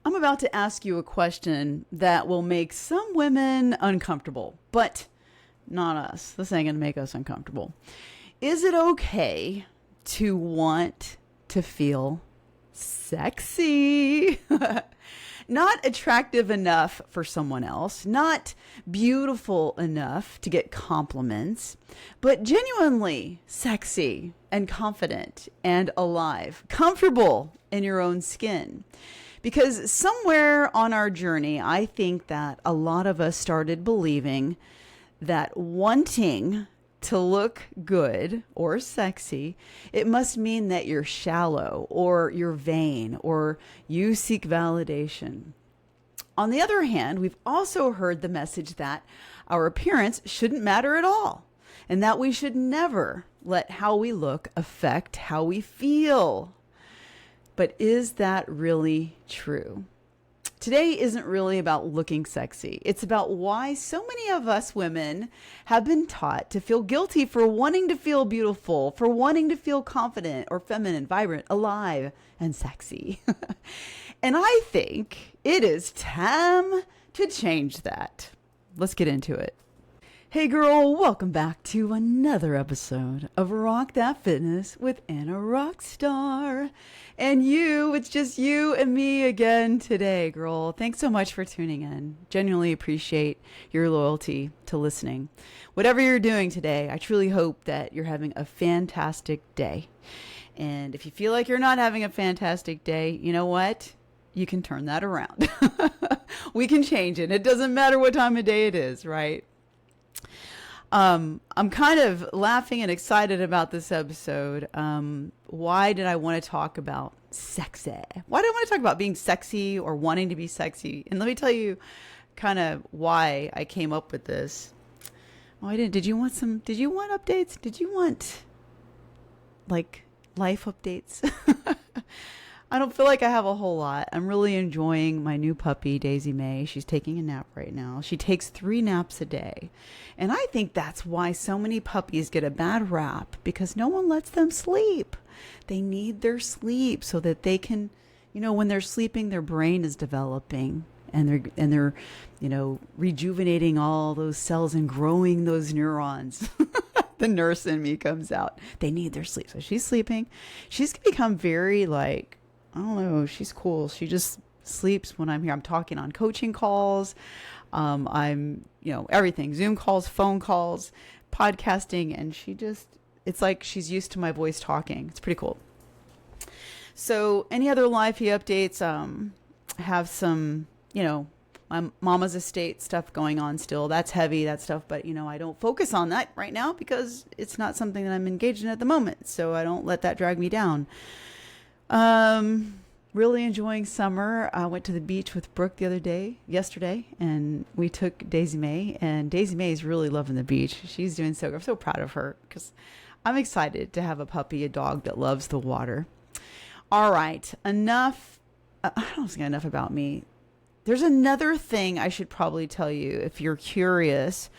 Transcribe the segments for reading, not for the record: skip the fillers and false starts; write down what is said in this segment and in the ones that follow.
I'm about to ask you a question that will make some women uncomfortable, but not us. This ain't going to make us uncomfortable. Is it okay to want to feel sexy? Not attractive enough for someone else, not beautiful enough to get compliments, but genuinely sexy and confident and alive, comfortable in your own skin. Because somewhere on our journey, I think that a lot of us started believing that wanting to look good or sexy, it must mean that you're shallow or you're vain or you seek validation. On the other hand, we've also heard the message that our appearance shouldn't matter at all and that we should never let how we look affect how we feel. But is that really true? Today isn't really about looking sexy. It's about why so many of us women have been taught to feel guilty for wanting to feel beautiful, for wanting to feel confident or feminine, vibrant, alive, and sexy. And I think it is time to change that. Let's get into it. Hey girl, welcome back to another episode of Rock That Fitness with Anna Rockstar. And it's just you and me again today, girl. Thanks so much for tuning in. Genuinely appreciate your loyalty to listening. Whatever you're doing today, I truly hope that you're having a fantastic day. And if you feel like you're not having a fantastic day, you know what? You can turn that around. We can change it. It doesn't matter what time of day it is, right? I'm kind of laughing and excited about this episode. Why did I want to talk about sexy? Why did I want to talk about being sexy or wanting to be sexy? And let me tell you kind of why I came up with this. Oh, I didn't. Did you want updates? Did you want like life updates? I don't feel like I have a whole lot. I'm really enjoying my new puppy, Daisy May. She's taking a nap right now. She takes 3 naps a day. And I think that's why so many puppies get a bad rap, because no one lets them sleep. They need their sleep so that they can, when they're sleeping, their brain is developing and they're rejuvenating all those cells and growing those neurons. The nurse in me comes out. They need their sleep. So she's sleeping. She's become very I don't know. She's cool. She just sleeps when I'm here. I'm talking on coaching calls. I'm, everything, Zoom calls, phone calls, podcasting. And it's like she's used to my voice talking. It's pretty cool. So any other lifey updates, have some, my mama's estate stuff going on still. That's heavy, that stuff. But, I don't focus on that right now because it's not something that I'm engaged in at the moment. So I don't let that drag me down. Really enjoying summer. I went to the beach with Brooke yesterday, and we took Daisy May, and Daisy May is really loving the beach. She's doing so good. I'm so proud of her because I'm excited to have a dog that loves the water. All right. Enough. I don't think enough about me. There's another thing I should probably tell you if you're curious.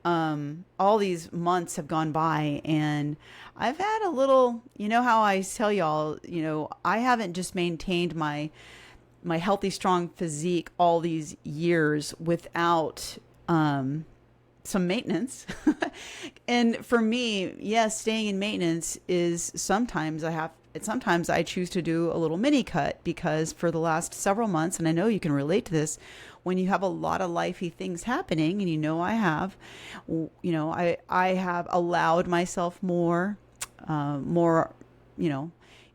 All these months have gone by and I've had a little, how I tell y'all, I haven't just maintained my healthy, strong physique all these years without, some maintenance. And for me, yes, staying in maintenance is sometimes I choose to do a little mini cut because for the last several months, and I know you can relate to this, when you have a lot of lifey things happening, and I have, I have allowed myself more,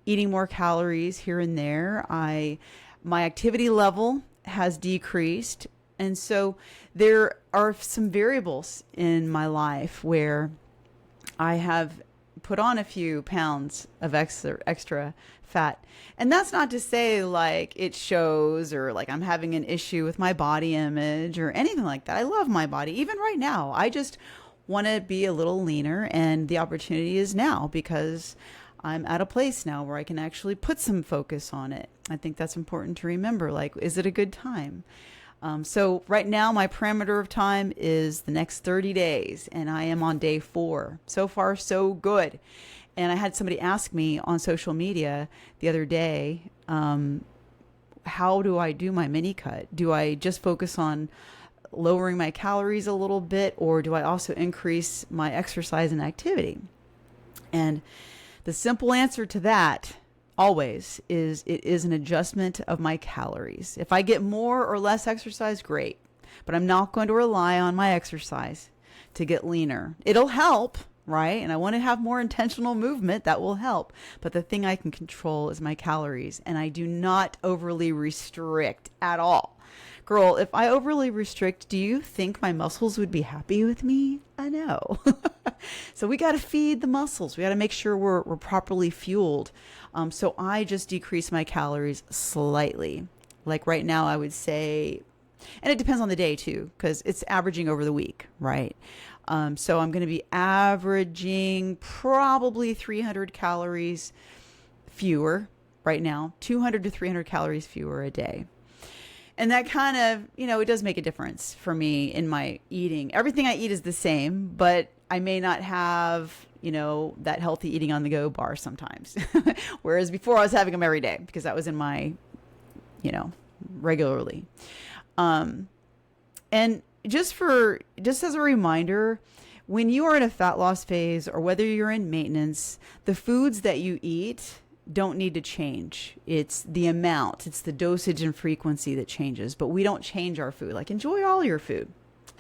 eating more calories here and there. My activity level has decreased. And so there are some variables in my life where I have put on a few pounds of extra fat. And that's not to say like it shows or like I'm having an issue with my body image or anything like that. I love my body. Even right now, I just want to be a little leaner, and the opportunity is now because I'm at a place now where I can actually put some focus on it. I think that's important to remember. Like, is it a good time? So right now my parameter of time is the next 30 days and I am on day 4. So far, so good. And I had somebody ask me on social media the other day, how do I do my mini cut? Do I just focus on lowering my calories a little bit, or do I also increase my exercise and activity? And the simple answer to that always is it is an adjustment of my calories. If I get more or less exercise, great, but I'm not going to rely on my exercise to get leaner. It'll help, right? And I want to have more intentional movement that will help. But the thing I can control is my calories, and I do not overly restrict at all. Girl, if I overly restrict, do you think my muscles would be happy with me? I know. So we got to feed the muscles. We got to make sure we're properly fueled. So I just decrease my calories slightly. Like right now, I would say, and it depends on the day too, because it's averaging over the week, right? So I'm going to be averaging probably 300 calories fewer right now, 200 to 300 calories fewer a day. And that kind of, it does make a difference for me in my eating. Everything I eat is the same, but I may not have, that healthy eating on the go bar sometimes. Whereas before I was having them every day because that was in my, regularly. And just as a reminder, when you are in a fat loss phase or whether you're in maintenance, the foods that you eat don't need to change. It's the amount, it's the dosage and frequency that changes, but we don't change our food. Like, enjoy all your food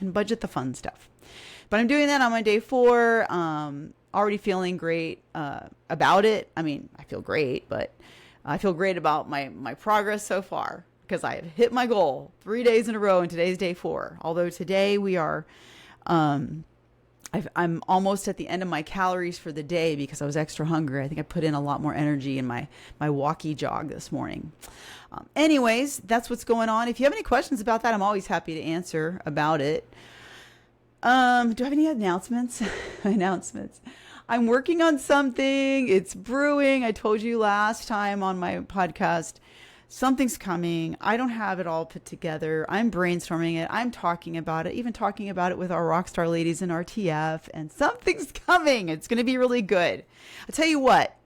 and budget the fun stuff. But I'm doing that on my day 4. Already feeling great about it. I mean, I feel great, but I feel great about my progress so far because I have hit my goal 3 days in a row, and today's day 4. Although today we are, I'm almost at the end of my calories for the day because I was extra hungry. I think I put in a lot more energy in my walkie jog this morning. Anyways, that's what's going on. If you have any questions about that, I'm always happy to answer about it. Do I have any announcements? I'm working on something. It's brewing. I told you last time on my podcast, something's coming. I don't have it all put together. I'm brainstorming it. I'm talking about it, even talking about it with our Rockstar ladies in RTF, and something's coming. It's going to be really good. I'll tell you what,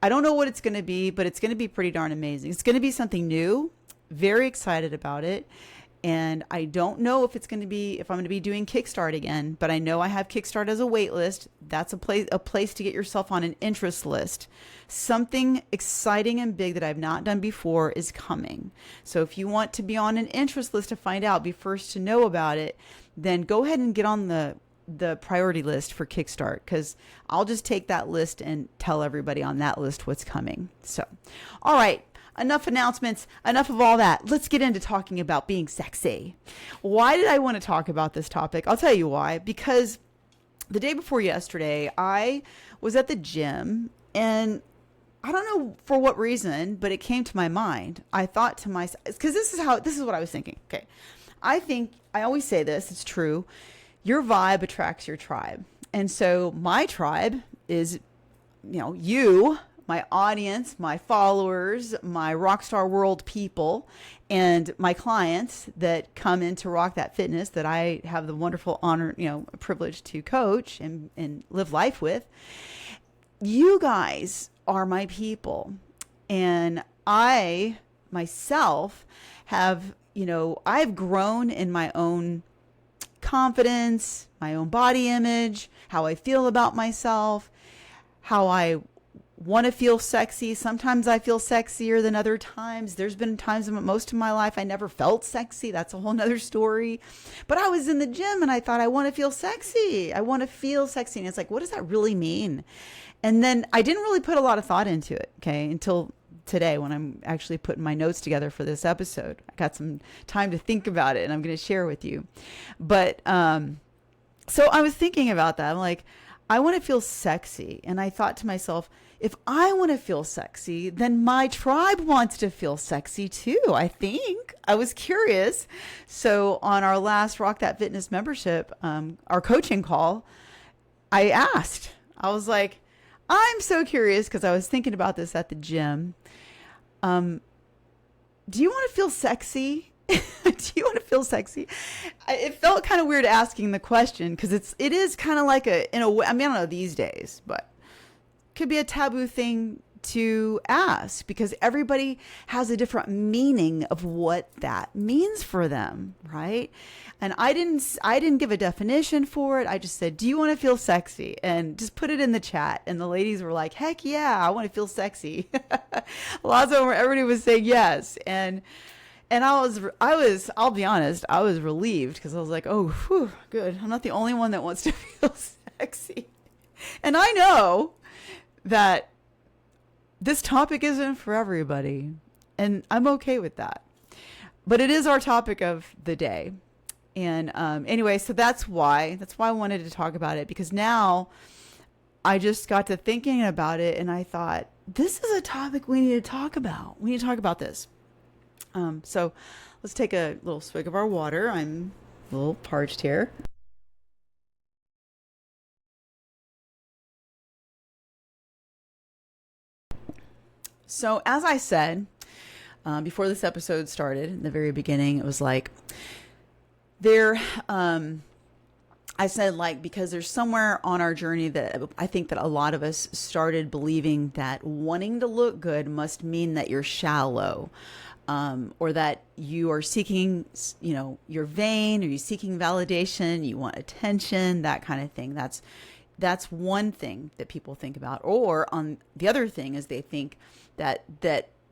I don't know what it's going to be, but it's going to be pretty darn amazing. It's going to be something new. Very excited about it. And I don't know if I'm going to be doing Kickstart again, but I know I have Kickstart as a wait list. That's a place to get yourself on an interest list. Something exciting and big that I've not done before is coming. So if you want to be on an interest list to find out, be first to know about it, then go ahead and get on the priority list for Kickstart, because I'll just take that list and tell everybody on that list what's coming. So, all right. Enough announcements, enough of all that. Let's get into talking about being sexy. Why did I want to talk about this topic? I'll tell you why. Because the day before yesterday, I was at the gym, and I don't know for what reason, but it came to my mind. I thought to myself, because this is what I was thinking. Okay. I always say this, it's true. Your vibe attracts your tribe. And so my tribe is, you, my audience, my followers, my Rockstar World people, and my clients that come into Rock That Fitness that I have the wonderful honor, privilege to coach and live life with. You guys are my people. And I myself have, I've grown in my own confidence, my own body image, how I feel about myself, how I want to feel sexy. Sometimes I feel sexier than other times. There's been times in most of my life I never felt sexy. That's a whole nother story. But I was in the gym and I thought, I want to feel sexy. I want to feel sexy. And it's like, what does that really mean? And then I didn't really put a lot of thought into it, okay, until today when I'm actually putting my notes together for this episode. I got some time to think about it and I'm going to share with you. But so I was thinking about that. I'm like, I want to feel sexy. And I thought to myself, if I want to feel sexy, then my tribe wants to feel sexy too, I think. I was curious. So on our last Rock That Fitness membership, our coaching call, I was like, I'm so curious because I was thinking about this at the gym. Do you want to feel sexy? Do you want to feel sexy? It felt kind of weird asking the question because it is kind of like I don't know these days, but could be a taboo thing to ask, because everybody has a different meaning of what that means for them, right? And I didn't give a definition for it. I just said, do you want to feel sexy? And just put it in the chat. And the ladies were like, heck yeah, I want to feel sexy. Lots of them, everybody was saying yes. And I'll be honest, I was relieved, because I was like, oh, whew, good. I'm not the only one that wants to feel sexy. And I know that this topic isn't for everybody, and I'm okay with that. But it is our topic of the day. And anyway, so that's why I wanted to talk about it, because now I just got to thinking about it, and I thought, this is a topic we need to talk about. We need to talk about this. So let's take a little swig of our water. I'm a little parched here. So as I said, before this episode started, in the very beginning, it was like, I said, like, because there's somewhere on our journey that I think that a lot of us started believing that wanting to look good must mean that you're shallow, or that you are seeking, you're vain, or you're seeking validation, you want attention, that kind of thing. That's one thing that people think about. Or on the other thing is they think that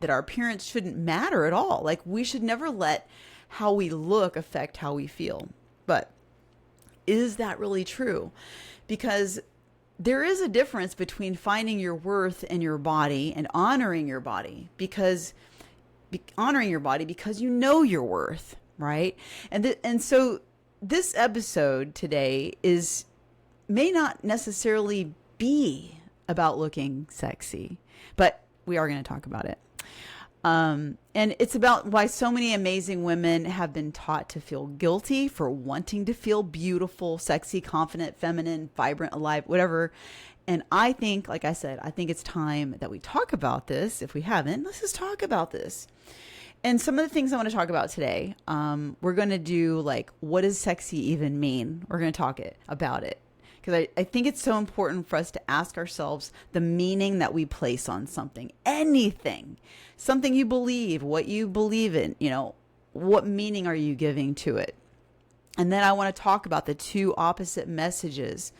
our appearance shouldn't matter at all. Like, we should never let how we look affect how we feel. But is that really true? Because there is a difference between finding your worth in your body and honoring your body, because you know your worth, right? And so this episode today may not necessarily be about looking sexy, but we are going to talk about it. And it's about why so many amazing women have been taught to feel guilty for wanting to feel beautiful, sexy, confident, feminine, vibrant, alive, whatever. And I think, like I said, I think it's time that we talk about this. If we haven't, let's just talk about this. And some of the things I want to talk about today, we're going to do, like, what does sexy even mean? We're going to talk about it. Because I think it's so important for us to ask ourselves the meaning that we place on something, anything, something you believe, what you believe in, what meaning are you giving to it? And then I want to talk about the two opposite messages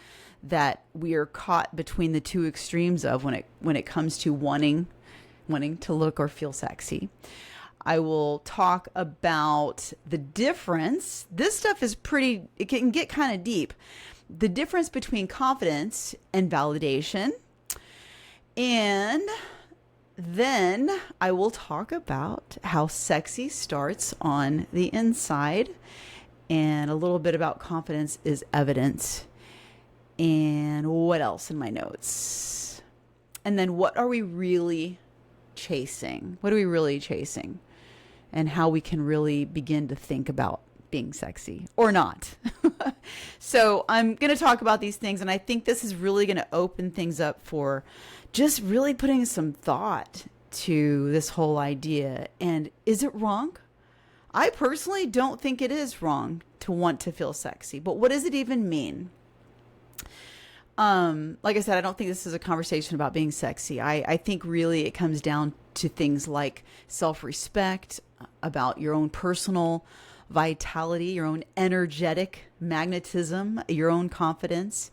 that we are caught between the two extremes of when it comes to wanting to look or feel sexy. I will talk about the difference. This stuff is it can get kind of deep. The difference between confidence and validation. And then I will talk about how sexy starts on the inside, and a little bit about confidence is evidence. And what else in my notes? And then what are we really chasing? What are we really chasing? And how we can really begin to think about being sexy or not. So I'm going to talk about these things, and I think this is really going to open things up for just really putting some thought to this whole idea. And is it wrong? I personally don't think it is wrong to want to feel sexy, but what does it even mean? Like I said, I don't think this is a conversation about being sexy. I think really it comes down to things like self-respect, about your own personal vitality, your own energetic magnetism, your own confidence,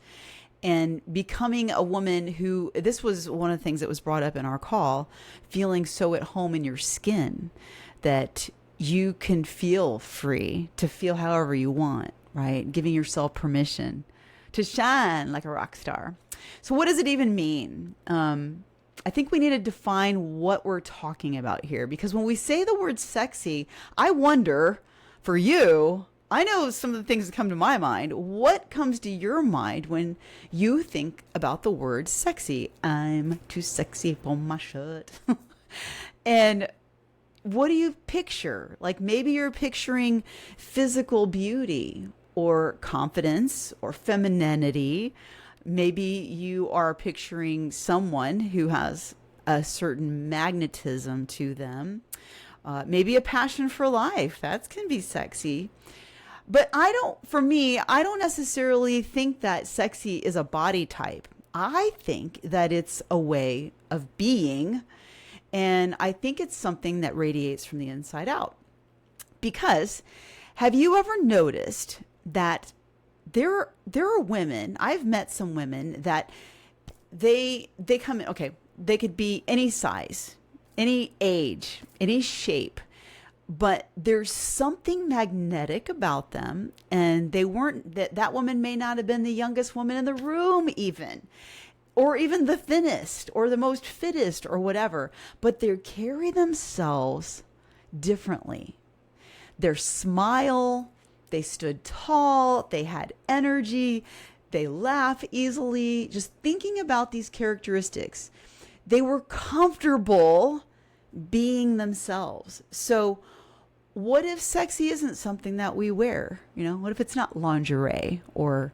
and becoming a woman who, this was one of the things that was brought up in our call, feeling so at home in your skin that you can feel free to feel however you want, right? Giving yourself permission to shine like a rock star. So what does it even mean? I think we need to define what we're talking about here, because when we say the word sexy, I wonder, for you, I know some of the things that come to my mind. What comes to your mind when you think about the word sexy? I'm too sexy for my shirt. And what do you picture? Like, maybe you're picturing physical beauty or confidence or femininity. Maybe you are picturing someone who has a certain magnetism to them. Maybe a passion for life. That can be sexy. But I don't necessarily think that sexy is a body type. I think that it's a way of being, and I think it's something that radiates from the inside out. Because have you ever noticed that there are women, I've met some women that they come in, okay, they could be any size, any age, any shape, but there's something magnetic about them, and they weren't that woman may not have been the youngest woman in the room even, or even the thinnest or the most fittest or whatever, but they carry themselves differently. Their smile, they stood tall, they had energy, they laugh easily. Just thinking about these characteristics, they were comfortable being themselves. So what if sexy isn't something that we wear? What if it's not lingerie or,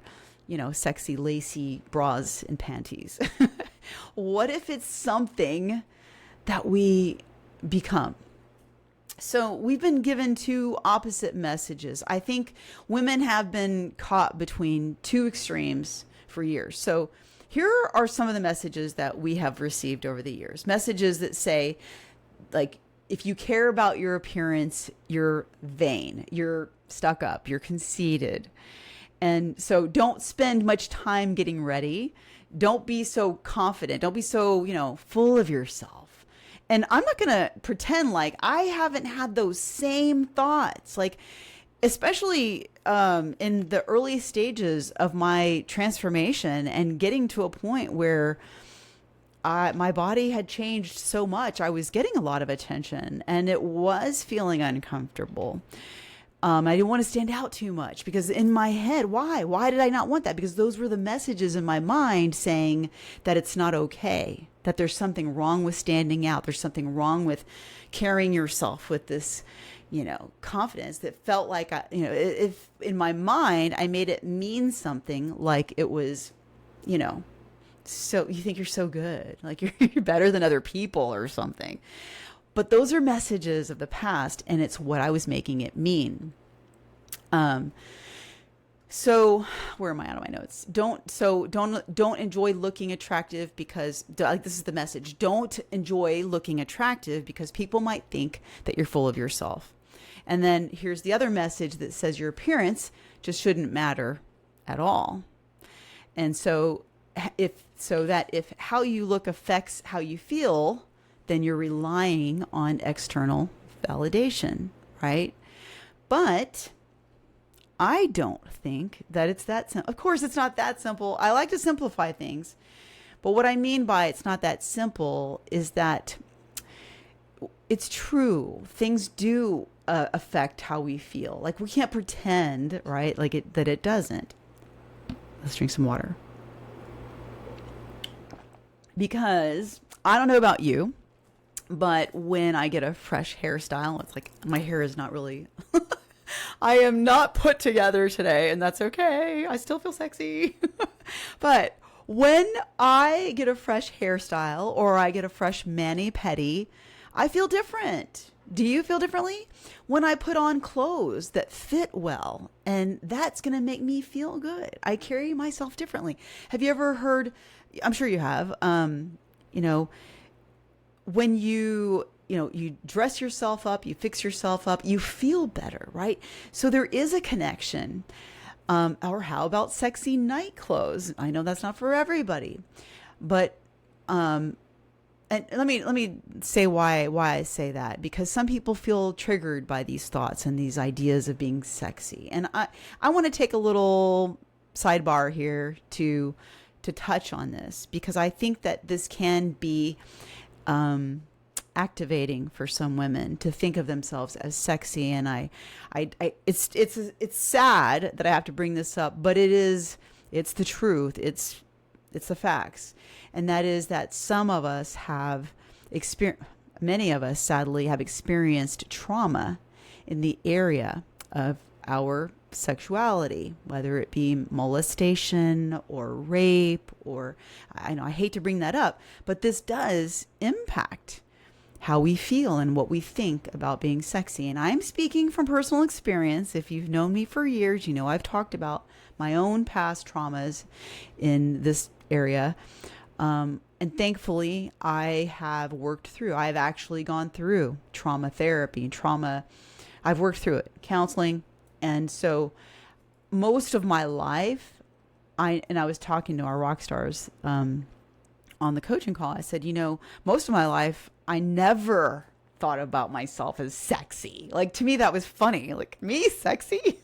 sexy lacy bras and panties? What if it's something that we become? So we've been given two opposite messages. I think women have been caught between two extremes for years. So here are some of the messages that we have received over the years. Messages that say, like, if you care about your appearance, you're vain, you're stuck up, you're conceited. And so don't spend much time getting ready. Don't be so confident. Don't be so, full of yourself. And I'm not going to pretend like I haven't had those same thoughts, like, especially in the early stages of my transformation and getting to a point where my body had changed so much. I was getting a lot of attention and it was feeling uncomfortable. I didn't want to stand out too much because in my head, why did I not want that? Because those were the messages in my mind saying that it's not okay, that there's something wrong with standing out. There's something wrong with carrying yourself with this, confidence that felt like, if in my mind, I made it mean something like it was, so you think you're so good, like you're better than other people or something. But those are messages of the past, and it's what I was making it mean. So where am I out of my notes? Don't enjoy looking attractive because, like, this is the message. Don't enjoy looking attractive because people might think that you're full of yourself. And then here's the other message that says your appearance just shouldn't matter at all. And so if how you look affects how you feel, then you're relying on external validation, right? But I don't think that it's that simple. Of course, it's not that simple. I like to simplify things. But what I mean by it's not that simple is that it's true. Things do affect how we feel. Like, we can't pretend, right, that it doesn't. Let's drink some water. Because I don't know about you, but when I get a fresh hairstyle, it's like my hair is not really, I am not put together today, and that's okay. I still feel sexy. But when I get a fresh hairstyle or I get a fresh mani-pedi, I feel different. Do you feel differently? When I put on clothes that fit well, and that's going to make me feel good. I carry myself differently. Have you ever heard, I'm sure you have, when you dress yourself up, you fix yourself up, you feel better, right? So there is a connection. Or how about sexy night clothes? I know that's not for everybody, but and let me say why I say that, because some people feel triggered by these thoughts and these ideas of being sexy. And I want to take a little sidebar here to touch on this, because I think that this can be activating for some women to think of themselves as sexy. And it's sad that I have to bring this up, but it's the truth. It's the facts. And that is that some of us have many of us sadly have experienced trauma in the area of our sexuality, whether it be molestation or rape, or I hate to bring that up, but this does impact how we feel and what we think about being sexy. And I'm speaking from personal experience. If you've known me for years, you know I've talked about my own past traumas in this area. And thankfully, I have worked through, I've actually gone through trauma therapy, I've worked through it, counseling. And so most of my life, I was talking to our Rockstars on the coaching call. I said, most of my life, I never thought about myself as sexy. Like, to me, that was funny. Like, me, sexy?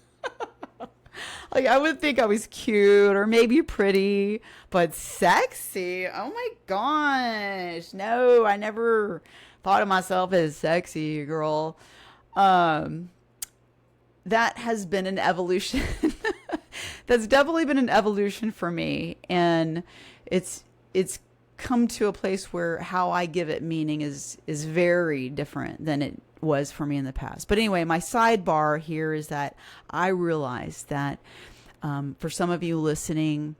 Like, I would think I was cute or maybe pretty, but sexy? Oh my gosh. No, I never thought of myself as sexy, girl. That has been an evolution. That's definitely been an evolution for me. And it's come to a place where how I give it meaning is very different than it was for me in the past. But anyway, my sidebar here is that I realize that for some of you listening,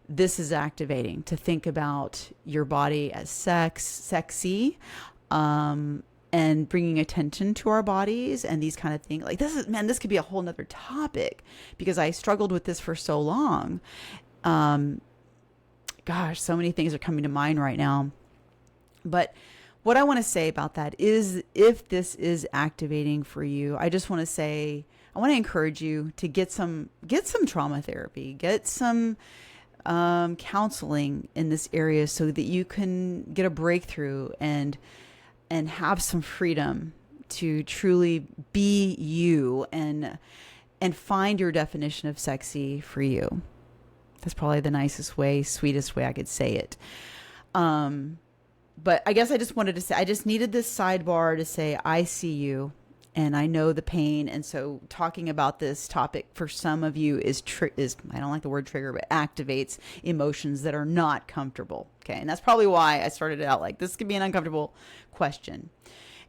this is activating to think about your body as sexy, and bringing attention to our bodies and these kind of things. Like, this could be a whole nother topic because I struggled with this for so long. Gosh, so many things are coming to mind right now. But what I want to say about that is, if this is activating for you, I just want to say, I want to encourage you to get some trauma therapy, get some counseling in this area so that you can get a breakthrough and have some freedom to truly be you and find your definition of sexy for you. That's probably the nicest way, sweetest way I could say it. But I guess I just wanted to say, I just needed this sidebar to say, I see you and I know the pain. And so talking about this topic for some of you is I don't like the word trigger, but activates emotions that are not comfortable. Okay. And that's probably why I started it out like this could be an uncomfortable question,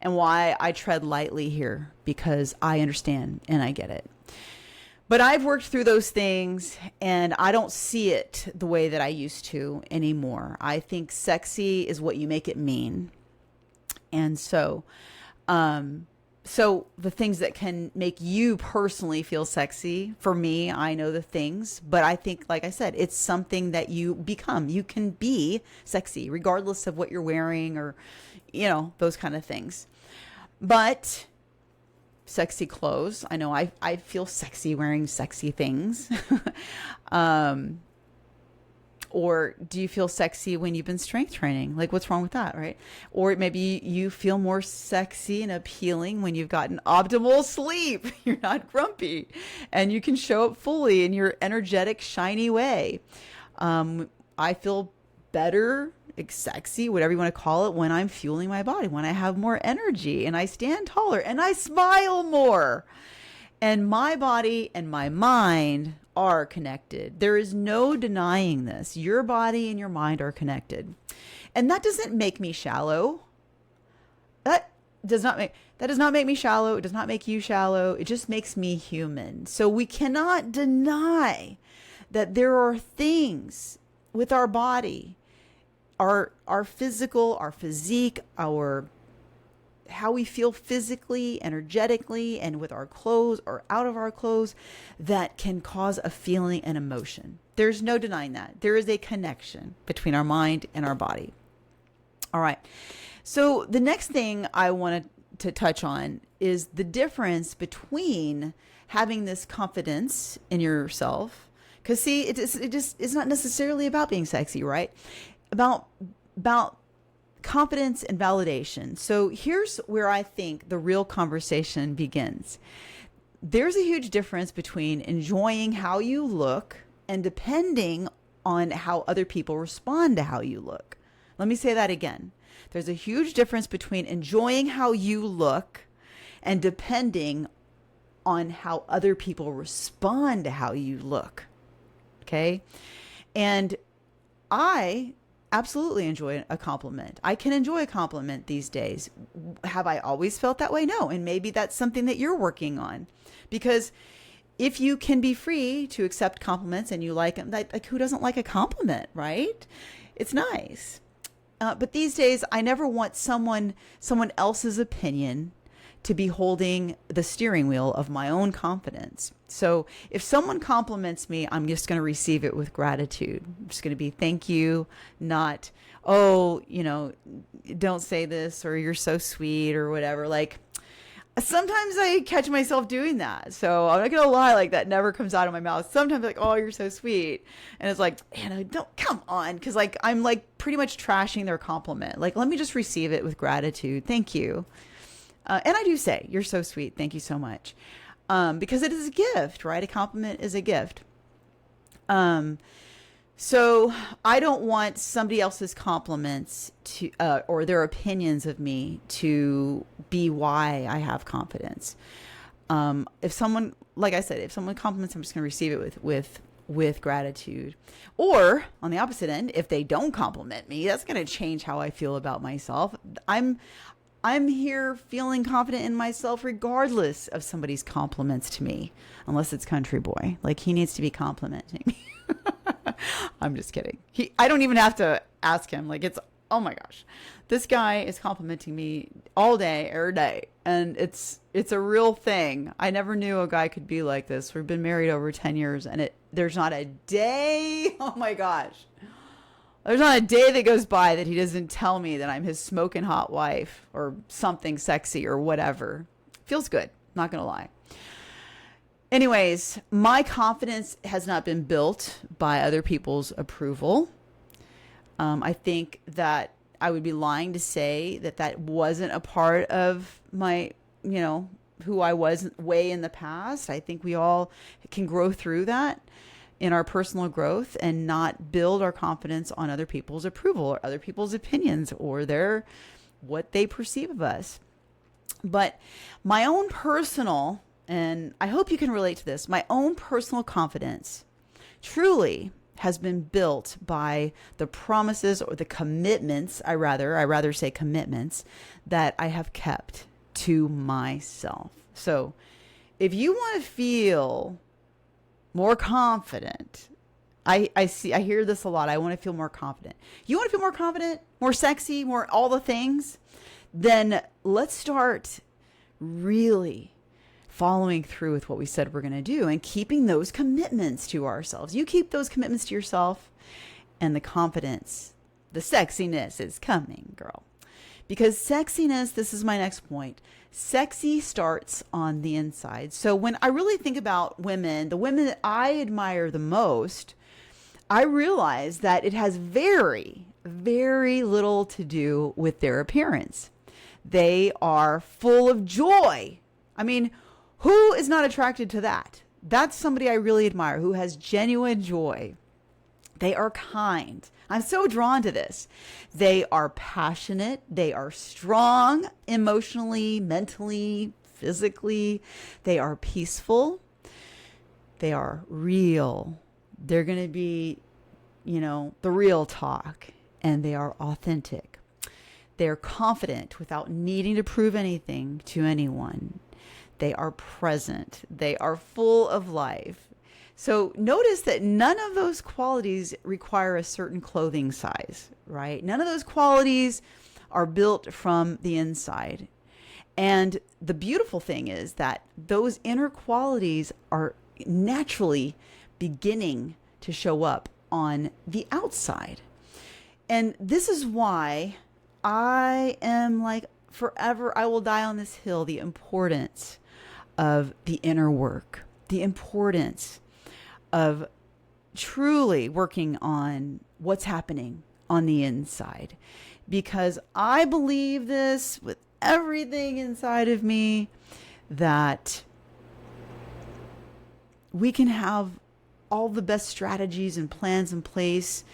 and why I tread lightly here, because I understand and I get it. But I've worked through those things and I don't see it the way that I used to anymore. I think sexy is what you make it mean. And so the things that can make you personally feel sexy, for me, I know the things, but I think, like I said, it's something that you become. You can be sexy regardless of what you're wearing or, those kind of things. But sexy clothes, I know I feel sexy wearing sexy things. Or do you feel sexy when you've been strength training? Like, what's wrong with that, right? Or maybe you feel more sexy and appealing when you've gotten optimal sleep. You're not grumpy and you can show up fully in your energetic, shiny way. I feel better, sexy, whatever you want to call it, when I'm fueling my body, when I have more energy and I stand taller and I smile more. And my body and my mind are connected. There is no denying this. Your body and your mind are connected. And that doesn't make me shallow. That does not make me shallow. It does not make you shallow. It just makes me human. So we cannot deny that there are things with our body, our physical, our physique, how we feel physically, energetically, and with our clothes or out of our clothes, that can cause a feeling and emotion. There's no denying that. There is a connection between our mind and our body. All right. So the next thing I wanted to touch on is the difference between having this confidence in yourself. Because see, it's not necessarily about being sexy, right? About confidence and validation. So here's where I think the real conversation begins. There's a huge difference between enjoying how you look and depending on how other people respond to how you look. Let me say that again. There's a huge difference between enjoying how you look and depending on how other people respond to how you look. Okay? And I absolutely enjoy a compliment. I can enjoy a compliment these days. Have I always felt that way? No. And maybe that's something that you're working on, because if you can be free to accept compliments and you like them, like who doesn't like a compliment, right? It's nice. But these days, I never want someone else's opinion to be holding the steering wheel of my own confidence. So if someone compliments me, I'm just going to receive it with gratitude. I'm just going to be thank you, not, oh, don't say this, or you're so sweet, or whatever. Like, sometimes I catch myself doing that. So I'm not going to lie, like, that never comes out of my mouth. Sometimes like, oh, you're so sweet. And it's like, don't, come on. Cause like, I'm like pretty much trashing their compliment. Like, let me just receive it with gratitude. Thank you. And I do say, you're so sweet. Thank you so much. Because it is a gift, right? A compliment is a gift. So I don't want somebody else's compliments to, or their opinions of me to be why I have confidence. If someone, like I said, if someone compliments, I'm just going to receive it with gratitude. Or on the opposite end, if they don't compliment me, that's going to change how I feel about myself. I'm here feeling confident in myself regardless of somebody's compliments to me, unless it's Country Boy. Like, he needs to be complimenting me. I'm just kidding. I don't even have to ask him. Like, it's, oh my gosh, this guy is complimenting me all day, every day. And it's a real thing. I never knew a guy could be like this. We've been married over 10 years and there's not a day. Oh my gosh. There's not a day that goes by that he doesn't tell me that I'm his smoking hot wife or something sexy or whatever. Feels good. Not going to lie. Anyways, my confidence has not been built by other people's approval. I think that I would be lying to say that wasn't a part of my, who I was way in the past. I think we all can grow through that in our personal growth and not build our confidence on other people's approval or other people's opinions or what they perceive of us. But my own personal, and I hope you can relate to this, my own personal confidence truly has been built by the promises or the commitments, I rather say commitments, that I have kept to myself. So if you want to feel more confident, I hear this a lot. I want to feel more confident. You want to feel more confident, more sexy, more all the things? Then let's start really following through with what we said we're going to do and keeping those commitments to ourselves. You keep those commitments to yourself and the confidence, the sexiness is coming, girl. Because sexiness, this is my next point, sexy starts on the inside. So when I really think about women, the women that I admire the most, I realize that it has very, very little to do with their appearance. They are full of joy. I mean, who is not attracted to that? That's somebody I really admire, who has genuine joy. They are kind. I'm so drawn to this. They are passionate. They are strong emotionally, mentally, physically. They are peaceful. They are real. They're going to be, the real talk. And they are authentic. They're confident without needing to prove anything to anyone. They are present. They are full of life. So notice that none of those qualities require a certain clothing size, right? None of those qualities are built from the inside. And the beautiful thing is that those inner qualities are naturally beginning to show up on the outside. And this is why I am like, forever, I will die on this hill, the importance of the inner work, the importance of truly working on what's happening on the inside. Because I believe this with everything inside of me, that we can have all the best strategies and plans in place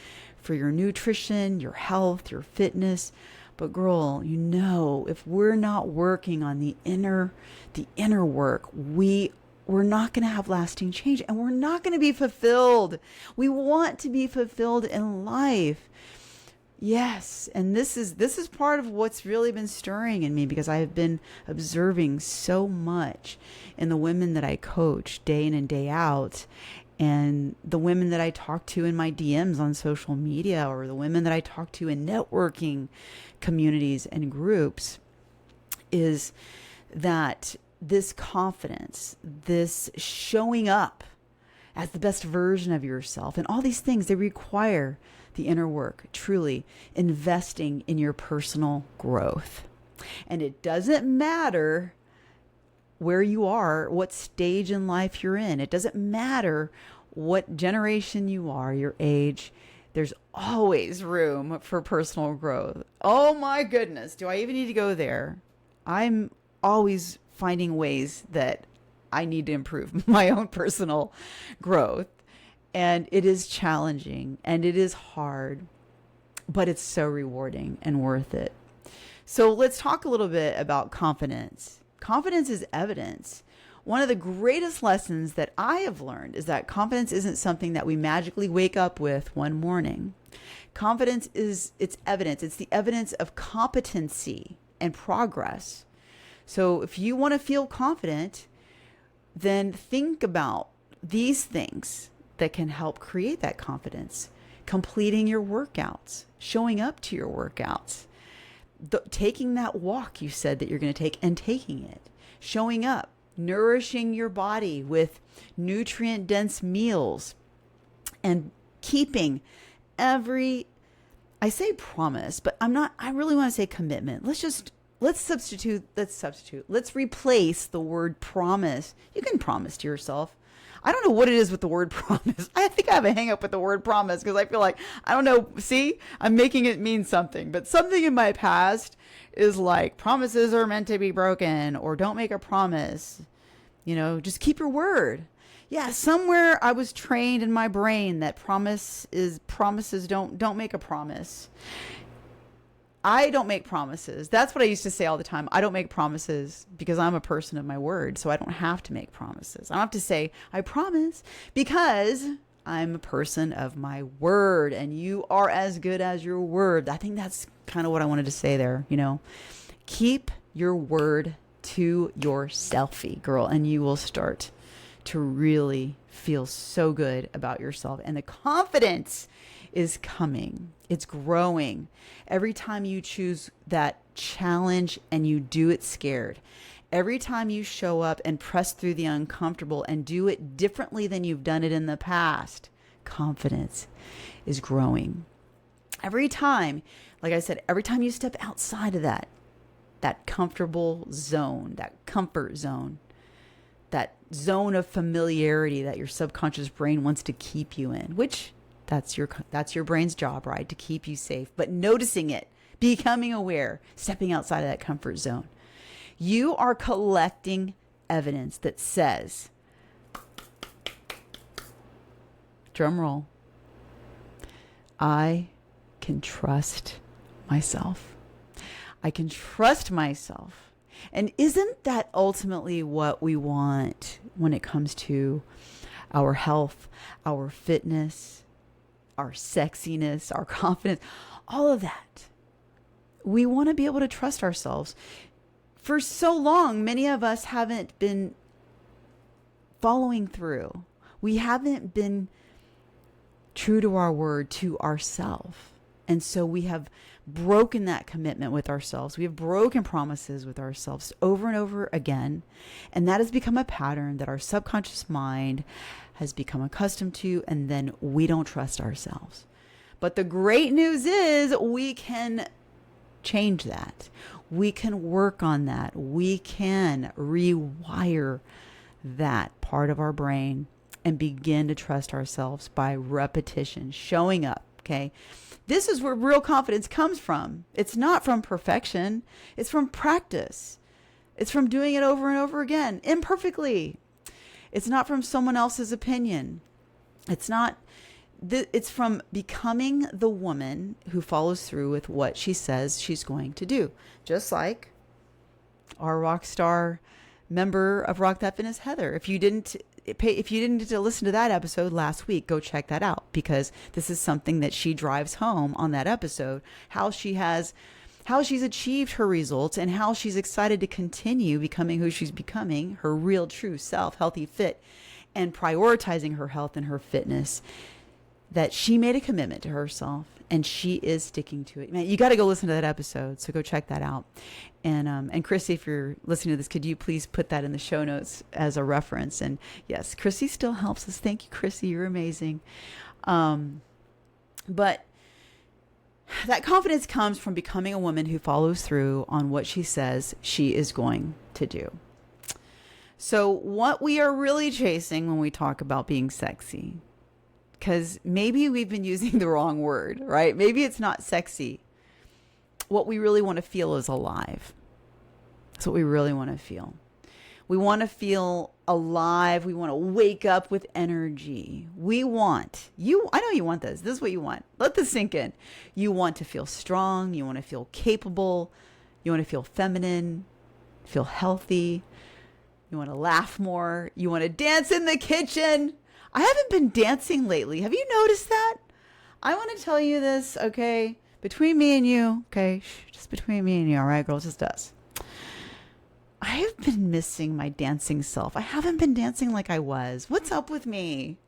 for your nutrition, your health, your fitness. But girl, if we're not working on the inner work, we're not going to have lasting change, and we're not going to be fulfilled. We want to be fulfilled in life. Yes. And this is part of what's really been stirring in me, because I have been observing so much in the women that I coach day in and day out. And the women that I talk to in my DMs on social media, or the women that I talk to in networking communities and groups, is that this confidence, this showing up as the best version of yourself, and all these things, they require the inner work, truly investing in your personal growth. And it doesn't matter where you are, what stage in life you're in. It doesn't matter what generation you are, your age. There's always room for personal growth. Oh my goodness, do I even need to go there? I'm always finding ways that I need to improve my own personal growth. And it is challenging and it is hard, but it's so rewarding and worth it. So let's talk a little bit about confidence. Confidence is evidence. One of the greatest lessons that I have learned is that confidence isn't something that we magically wake up with one morning. Confidence it's evidence. It's the evidence of competency and progress. So if you want to feel confident, then think about these things that can help create that confidence. Completing your workouts, showing up to your workouts, taking that walk you said that you're going to take and taking it, showing up, nourishing your body with nutrient-dense meals, and keeping I say promise, but I really want to say commitment. Let's replace the word promise. You can promise to yourself. I don't know what it is with the word promise. I think I have a hang up with the word promise because I feel like, I don't know, see, I'm making it mean something, but something in my past is like promises are meant to be broken, or don't make a promise, just keep your word. Yeah. Somewhere I was trained in my brain that promises don't make a promise. I don't make promises. That's what I used to say all the time. I don't make promises because I'm a person of my word. So I don't have to make promises. I don't have to say, I promise, because I'm a person of my word, and you are as good as your word. I think that's kind of what I wanted to say there. Keep your word to yourselfie, girl, and you will start to really feel so good about yourself. And the confidence is coming. It's growing. Every time you choose that challenge and you do it scared, every time you show up and press through the uncomfortable and do it differently than you've done it in the past, confidence is growing. Every time, like I said, every time you step outside of that comfortable zone, that comfort zone, that zone of familiarity that your subconscious brain wants to keep you in, which that's your brain's job, right? To keep you safe. But noticing it, becoming aware, stepping outside of that comfort zone, you are collecting evidence that says, drum roll, I can trust myself. I can trust myself. And isn't that ultimately what we want when it comes to our health, our fitness, our sexiness, our confidence, all of that? We want to be able to trust ourselves. For so long, many of us haven't been following through. We haven't been true to our word, to ourselves. And so we have broken that commitment with ourselves. We have broken promises with ourselves over and over again. And that has become a pattern that our subconscious mind has become accustomed to. And then we don't trust ourselves. But the great news is we can change that. We can work on that. We can rewire that part of our brain and begin to trust ourselves by repetition, showing up. Okay. This is where real confidence comes from. It's not from perfection. It's from practice. It's from doing it over and over again, imperfectly. It's not from someone else's opinion. It's from becoming the woman who follows through with what she says she's going to do. Just like our Rockstar member of Rock That Fitness, Heather. If you didn't get to listen to that episode last week, go check that out, because this is something that she drives home on that episode, how she's achieved her results and how she's excited to continue becoming who she's becoming, her real true self, healthy, fit, and prioritizing her health and her fitness, that she made a commitment to herself and she is sticking to it. Man, you got to go listen to that episode. So go check that out. And Chrissy, if you're listening to this, could you please put that in the show notes as a reference? And yes, Chrissy still helps us. Thank you, Chrissy. You're amazing. But that confidence comes from becoming a woman who follows through on what she says she is going to do. So what we are really chasing when we talk about being sexy, because maybe we've been using the wrong word, right? Maybe it's not sexy. What we really want to feel is alive. That's what we really want to feel. We want to feel alive. We want to wake up with energy. I know you want this. This is what you want. Let this sink in. You want to feel strong. You want to feel capable. You want to feel feminine, feel healthy. You want to laugh more. You want to dance in the kitchen. I haven't been dancing lately. Have you noticed that? I want to tell you this, okay? Between me and you, okay? Just between me and you, all right, girls? Just us. I have been missing my dancing self. I haven't been dancing like I was. What's up with me?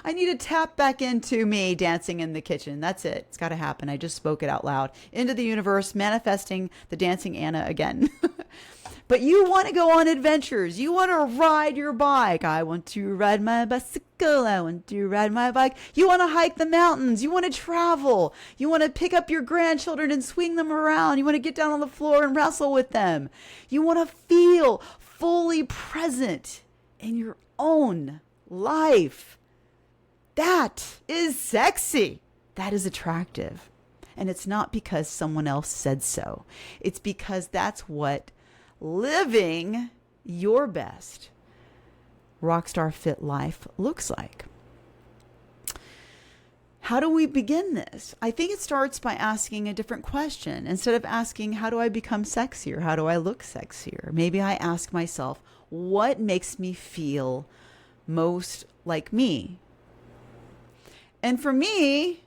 I need to tap back into me dancing in the kitchen. That's it. It's got to happen. I just spoke it out loud. Into the universe, manifesting the dancing Anna again. But you want to go on adventures. You want to ride your bike. I want to ride my bicycle. I want to ride my bike. You want to hike the mountains. You want to travel. You want to pick up your grandchildren and swing them around. You want to get down on the floor and wrestle with them. You want to feel fully present in your own life. That is sexy. That is attractive. And it's not because someone else said so. It's because that's what living your best Rockstar Fit life looks like. How do we begin this? I think it starts by asking a different question. Instead of asking, how do I become sexier? How do I look sexier? Maybe I ask myself, what makes me feel most like me? And for me,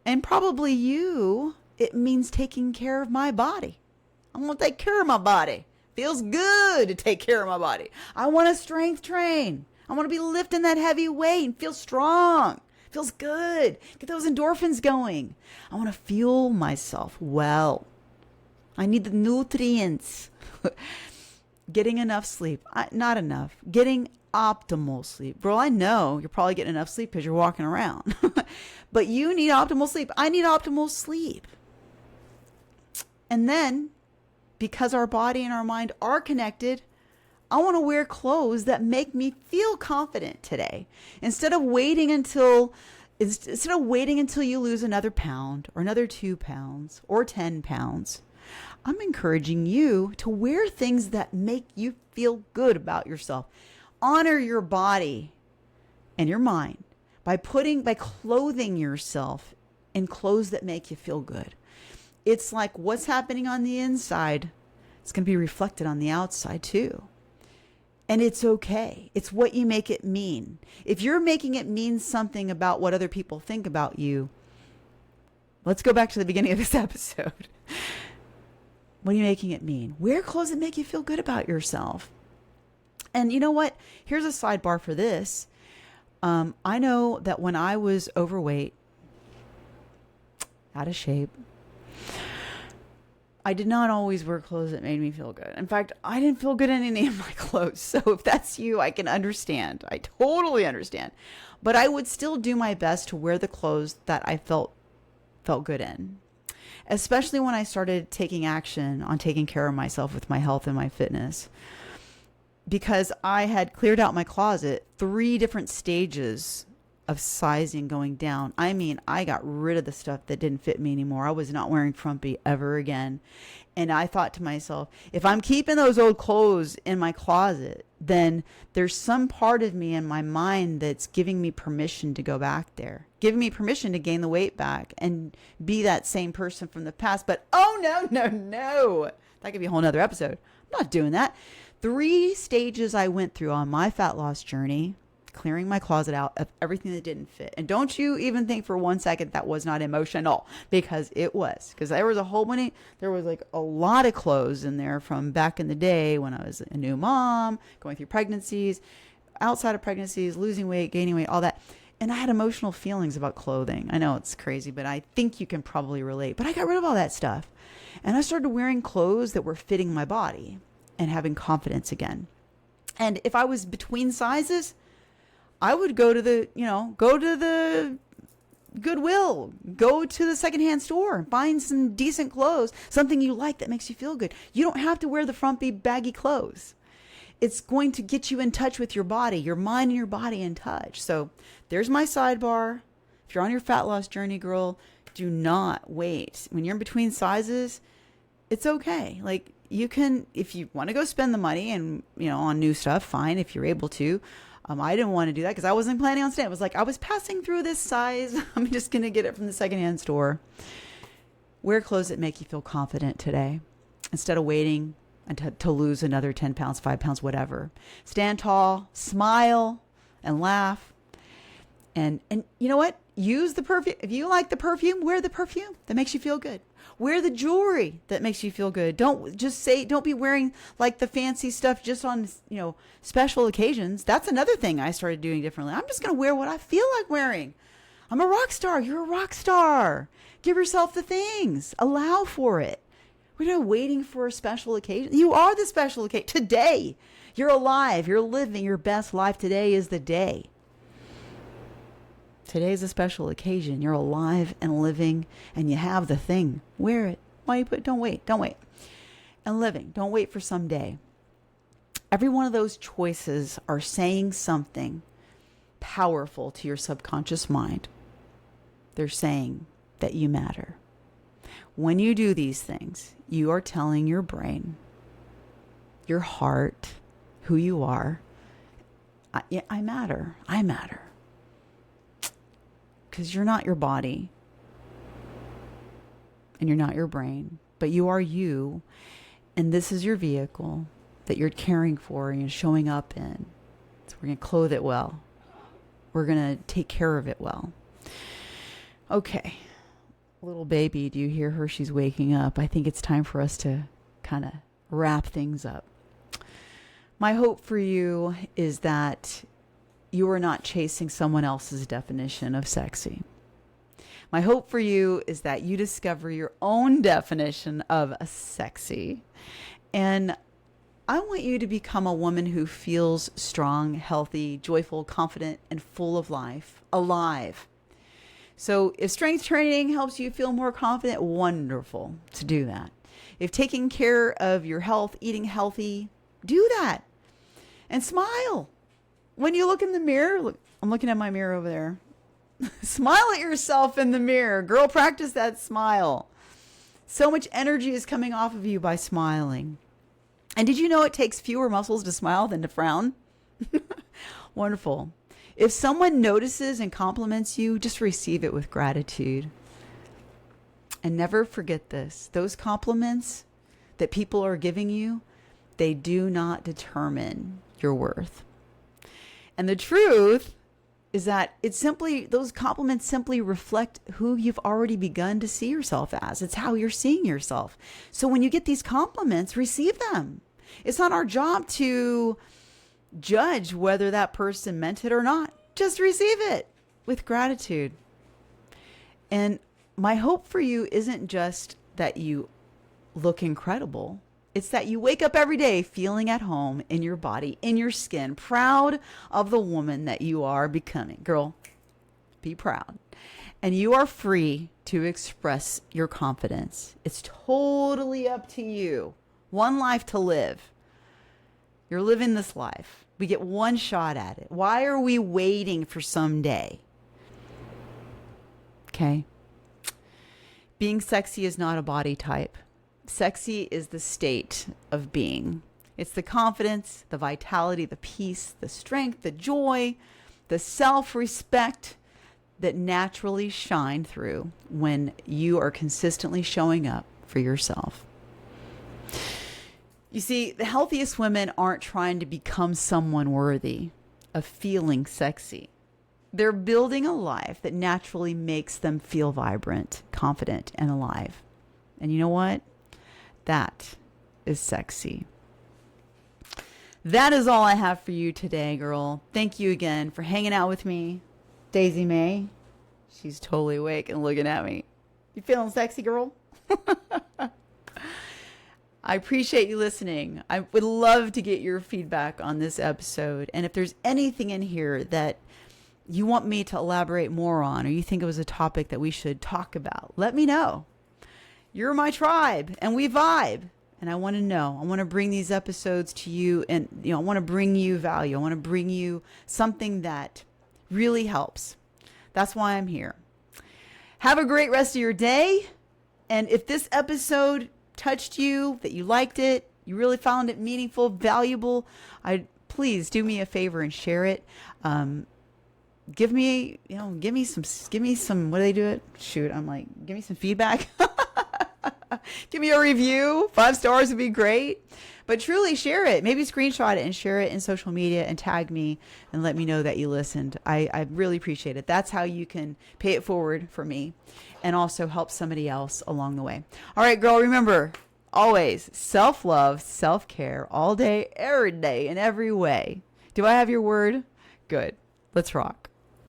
and probably you, it means taking care of my body. I want to take care of my body. Feels good to take care of my body. I want to strength train. I want to be lifting that heavy weight and feel strong. Feels good. Get those endorphins going. I want to fuel myself well. I need the nutrients. Getting enough sleep. Not enough. Getting optimal sleep. Bro, I know you're probably getting enough sleep because you're walking around. But you need optimal sleep. I need optimal sleep. And then, because our body and our mind are connected, I want to wear clothes that make me feel confident today. Instead of waiting until you lose another pound or another 2 pounds or 10 pounds, I'm encouraging you to wear things that make you feel good about yourself. Honor your body and your mind by clothing yourself in clothes that make you feel good. It's like what's happening on the inside, it's going to be reflected on the outside too. And it's okay. It's what you make it mean. If you're making it mean something about what other people think about you, let's go back to the beginning of this episode. What are you making it mean? Wear clothes that make you feel good about yourself. And you know what? Here's a sidebar for this. I know that when I was overweight, out of shape, I did not always wear clothes that made me feel good. In fact, I didn't feel good in any of my clothes. So if that's you, I can understand. I totally understand. But I would still do my best to wear the clothes that I felt good in. Especially when I started taking action on taking care of myself with my health and my fitness. Because I had cleared out my closet 3 different stages of sizing going down. I mean, I got rid of the stuff that didn't fit me anymore. I was not wearing frumpy ever again. And I thought to myself, if I'm keeping those old clothes in my closet, then there's some part of me in my mind that's giving me permission to go back there, giving me permission to gain the weight back and be that same person from the past. But oh, no. That could be a whole nother episode. I'm not doing that. 3 stages I went through on my fat loss journey, clearing my closet out of everything that didn't fit. And don't you even think for 1 second that was not emotional, because it was. Because there was like a lot of clothes in there from back in the day when I was a new mom, going through pregnancies, outside of pregnancies, losing weight, gaining weight, all that. And I had emotional feelings about clothing. I know it's crazy, but I think you can probably relate. But I got rid of all that stuff. And I started wearing clothes that were fitting my body and having confidence again. And if I was between sizes, I would go to the Goodwill, go to the secondhand store, find some decent clothes, something you like that makes you feel good. You don't have to wear the frumpy, baggy clothes. It's going to get you in touch with your body, your mind and your body in touch. So there's my sidebar. If you're on your fat loss journey, girl, do not wait. When you're in between sizes, it's okay. Like, you can, if you want to go spend the money and, on new stuff, fine, if you're able to. I didn't want to do that because I wasn't planning on staying. It was like, I was passing through this size. I'm just going to get it from the secondhand store. Wear clothes that make you feel confident today instead of waiting and to lose another 10 pounds, 5 pounds, whatever. Stand tall, smile, and laugh. And you know what? Use the perfume. If you like the perfume, wear the perfume that makes you feel good. Wear the jewelry that makes you feel good. Don't be wearing like the fancy stuff just on, special occasions. That's another thing I started doing differently. I'm just going to wear what I feel like wearing. I'm a rock star. You're a rock star. Give yourself the things. Allow for it. We're not waiting for a special occasion. You are the special occasion. Today, you're alive. You're living your best life. Today is the day. Today's a special occasion. You're alive and living, and you have the thing. Wear it. Why you don't wait. And living. Don't wait for someday. Every one of those choices are saying something powerful to your subconscious mind. They're saying that you matter. When you do these things, you are telling your brain, your heart, who you are, I matter. I matter. Because you're not your body and you're not your brain, but you are you. And this is your vehicle that you're caring for and you're showing up in. So we're going to clothe it well. We're going to take care of it well. Okay. Little baby, do you hear her? She's waking up. I think it's time for us to kind of wrap things up. My hope for you is that you are not chasing someone else's definition of sexy. My hope for you is that you discover your own definition of sexy. And I want you to become a woman who feels strong, healthy, joyful, confident, and full of life, alive. So if strength training helps you feel more confident, wonderful to do that. If taking care of your health, eating healthy, do that. And smile. When you look in the mirror, look, I'm looking at my mirror over there. Smile at yourself in the mirror. Girl, practice that smile. So much energy is coming off of you by smiling. And did you know it takes fewer muscles to smile than to frown? Wonderful. If someone notices and compliments you, just receive it with gratitude. And never forget this. Those compliments that people are giving you, they do not determine your worth. And the truth is that those compliments simply reflect who you've already begun to see yourself as. It's how you're seeing yourself. So when you get these compliments, receive them. It's not our job to judge whether that person meant it or not. Just receive it with gratitude. And my hope for you isn't just that you look incredible. It's that you wake up every day feeling at home in your body, in your skin, proud of the woman that you are becoming. Girl, be proud. And you are free to express your confidence. It's totally up to you. One life to live. You're living this life. We get one shot at it. Why are we waiting for someday? Okay. Being sexy is not a body type. Sexy is the state of being. It's the confidence, the vitality, the peace, the strength, the joy, the self-respect that naturally shine through when you are consistently showing up for yourself. You see, the healthiest women aren't trying to become someone worthy of feeling sexy. They're building a life that naturally makes them feel vibrant, confident, and alive. And you know what? That is sexy. That is all I have for you today, girl. Thank you again for hanging out with me. Daisy May. She's totally awake and looking at me. You feeling sexy, girl? I appreciate you listening. I would love to get your feedback on this episode. And if there's anything in here that you want me to elaborate more on, or you think it was a topic that we should talk about, let me know. You're my tribe and we vibe. And I want to know. I want to bring these episodes to you, and I want to bring you value. I want to bring you something that really helps. That's why I'm here. Have a great rest of your day. And if this episode touched you, that you liked it, you really found it meaningful, valuable, please do me a favor and share it. Give me some, what do they do it? Shoot, give me some feedback. Give me a review. 5 stars would be great. But truly share it. Maybe screenshot it and share it in social media and tag me and let me know that you listened. I really appreciate it. That's how you can pay it forward for me and also help somebody else along the way. All right, girl, remember, always self-love, self-care all day, every day, in every way. Do I have your word? Good. Let's rock.